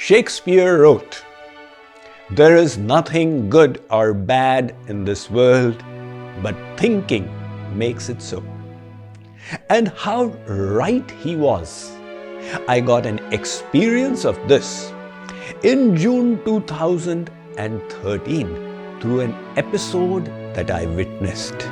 Shakespeare wrote, "There is nothing good or bad in this world, but thinking makes it so." And how right he was. I got an experience of this in June 2013 through an episode that I witnessed.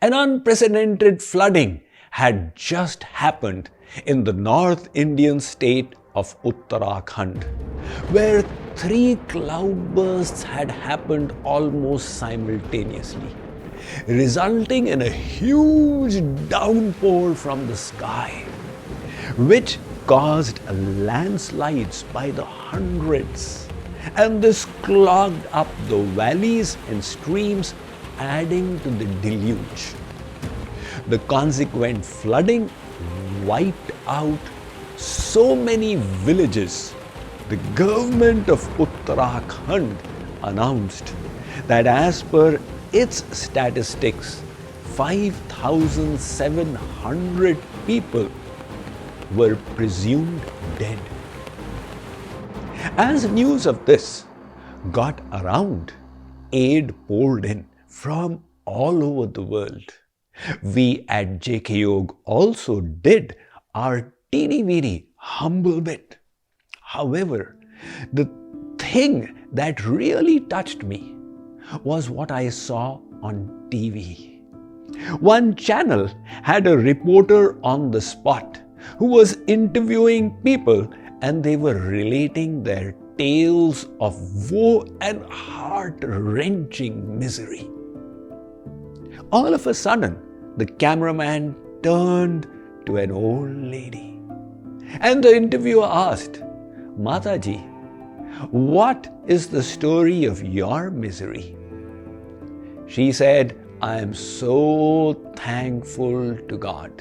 An unprecedented flooding had just happened in the North Indian state of Uttarakhand, where 3 cloudbursts had happened almost simultaneously, resulting in a huge downpour from the sky, which caused landslides by the hundreds, and this clogged up the valleys and streams, adding to the deluge. The consequent flooding wiped out so many villages. The government of Uttarakhand announced that as per its statistics, 5,700 people were presumed dead. As news of this got around, aid poured in from all over the world. We at JKYOG also did our teeny-weeny humble bit. However, the thing that really touched me was what I saw on TV. One channel had a reporter on the spot who was interviewing people, and they were relating their tales of woe and heart-wrenching misery. All of a sudden, the cameraman turned to an old lady, and the interviewer asked, "Mataji, what is the story of your misery?" She said, "I am so thankful to God."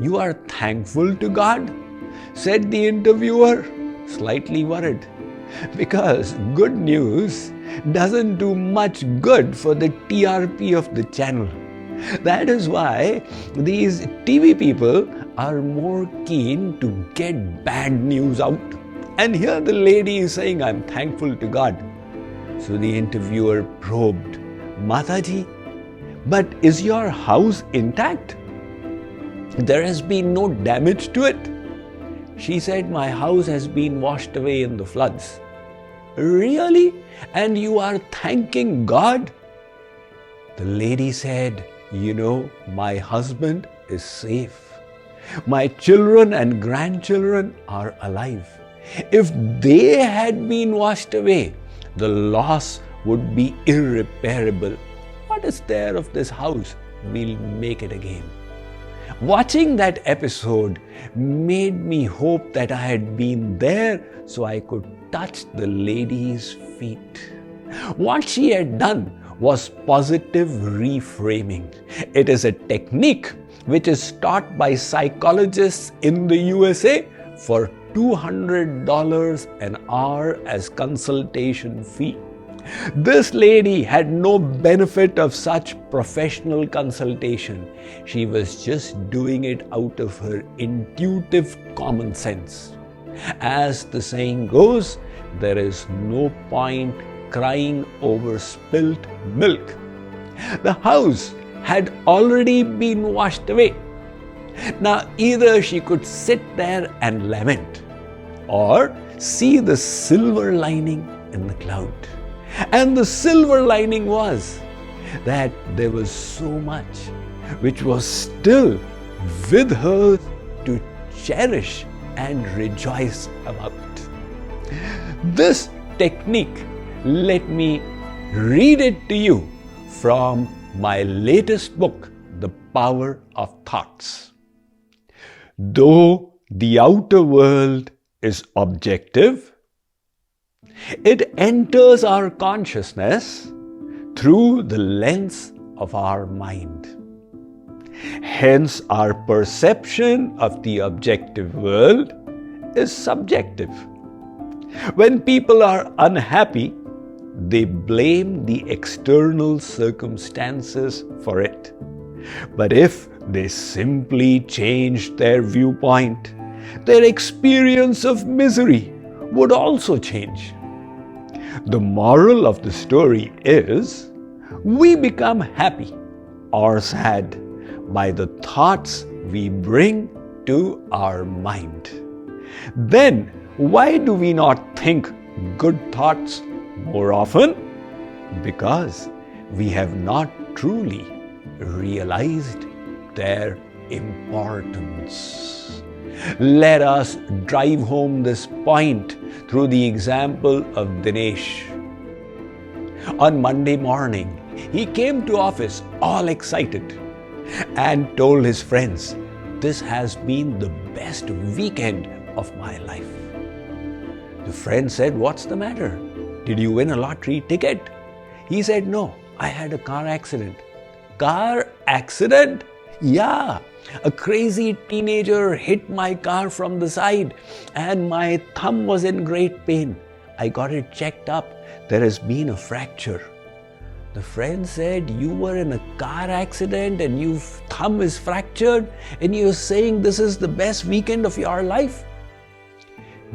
"You are thankful to God?" said the interviewer, slightly worried, because good news doesn't do much good for the TRP of the channel. That is why these TV people are more keen to get bad news out. And here the lady is saying, "I'm thankful to God." So the interviewer probed, "Mataji, but is your house intact? There has been no damage to it?" She said, "My house has been washed away in the floods." "Really? And you are thanking God?" The lady said, "You know, my husband is safe. My children and grandchildren are alive. If they had been washed away, the loss would be irreparable. What is there of this house? We'll make it again." Watching that episode made me hope that I had been there so I could touch the lady's feet. What she had done was positive reframing. It is a technique which is taught by psychologists in the USA for $200 an hour as consultation fee. This lady had no benefit of such professional consultation. She was just doing it out of her intuitive common sense. As the saying goes, there is no point crying over spilt milk. The house had already been washed away. Now either she could sit there and lament, or see the silver lining in the cloud. And the silver lining was that there was so much which was still with her to cherish and rejoice about. This technique, let me read it to you from my latest book, The Power of Thoughts. Though the outer world is objective, it enters our consciousness through the lens of our mind. Hence, our perception of the objective world is subjective. When people are unhappy, they blame the external circumstances for it. But if they simply changed their viewpoint, their experience of misery would also change. The moral of the story is, we become happy or sad by the thoughts we bring to our mind. Then, why do we not think good thoughts more often? Because we have not truly realized their importance. Let us drive home this point through the example of Dinesh. On Monday morning, he came to office all excited and told his friends, "This has been the best weekend of my life." The friend said, "What's the matter? Did you win a lottery ticket?" He said, "No, I had a car accident." "Car accident?" "Yeah, a crazy teenager hit my car from the side and my thumb was in great pain. I got it checked up. There has been a fracture." The friend said, "You were in a car accident and your thumb is fractured and you're saying this is the best weekend of your life?"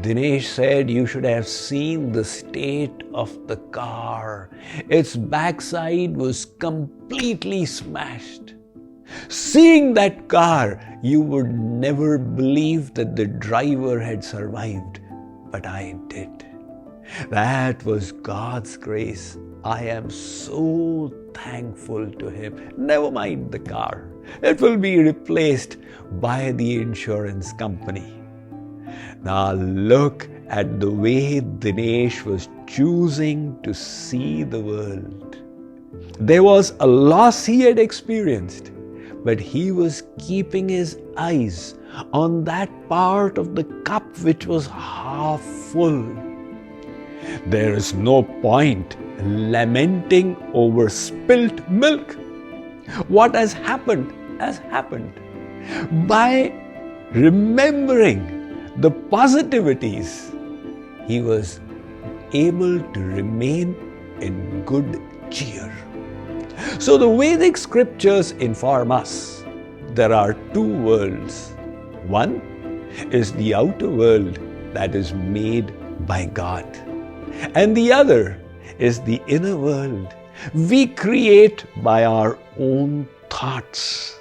Dinesh said, "You should have seen the state of the car. Its backside was completely smashed. Seeing that car, you would never believe that the driver had survived, but I did. That was God's grace. I am so thankful to Him. Never mind the car. It will be replaced by the insurance company." Now look at the way Dinesh was choosing to see the world. There was a loss he had experienced, but he was keeping his eyes on that part of the cup which was half full. There is no point lamenting over spilt milk. What has happened has happened. By remembering the positivities, he was able to remain in good cheer. So the Vedic scriptures inform us there are two worlds. One is the outer world that is made by God, and the other is the inner world we create by our own thoughts.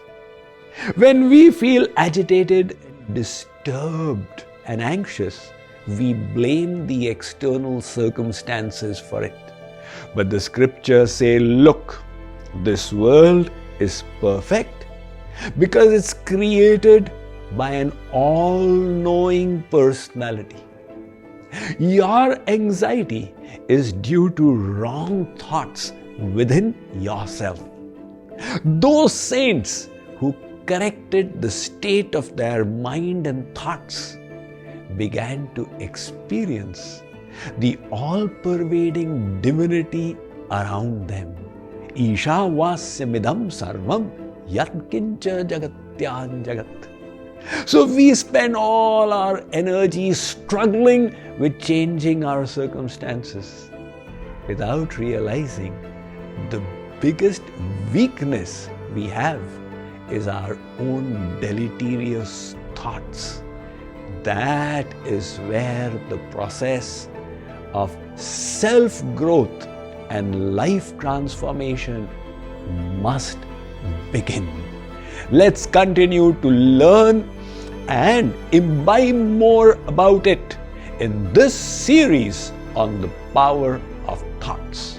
When we feel agitated, disturbed and anxious, we blame the external circumstances for it. But the scriptures say, look, this world is perfect because it's created by an all-knowing personality. Your anxiety is due to wrong thoughts within yourself. Those saints who corrected the state of their mind and thoughts began to experience the all-pervading divinity around them. Isha vasyamidam sarvam yatkincha jagatyan jagat. So we spend all our energy struggling with changing our circumstances without realizing the biggest weakness we have is our own deleterious thoughts. That is where the process of self-growth and life transformation must begin. Let's continue to learn and imbibe more about it in this series on the power of thoughts.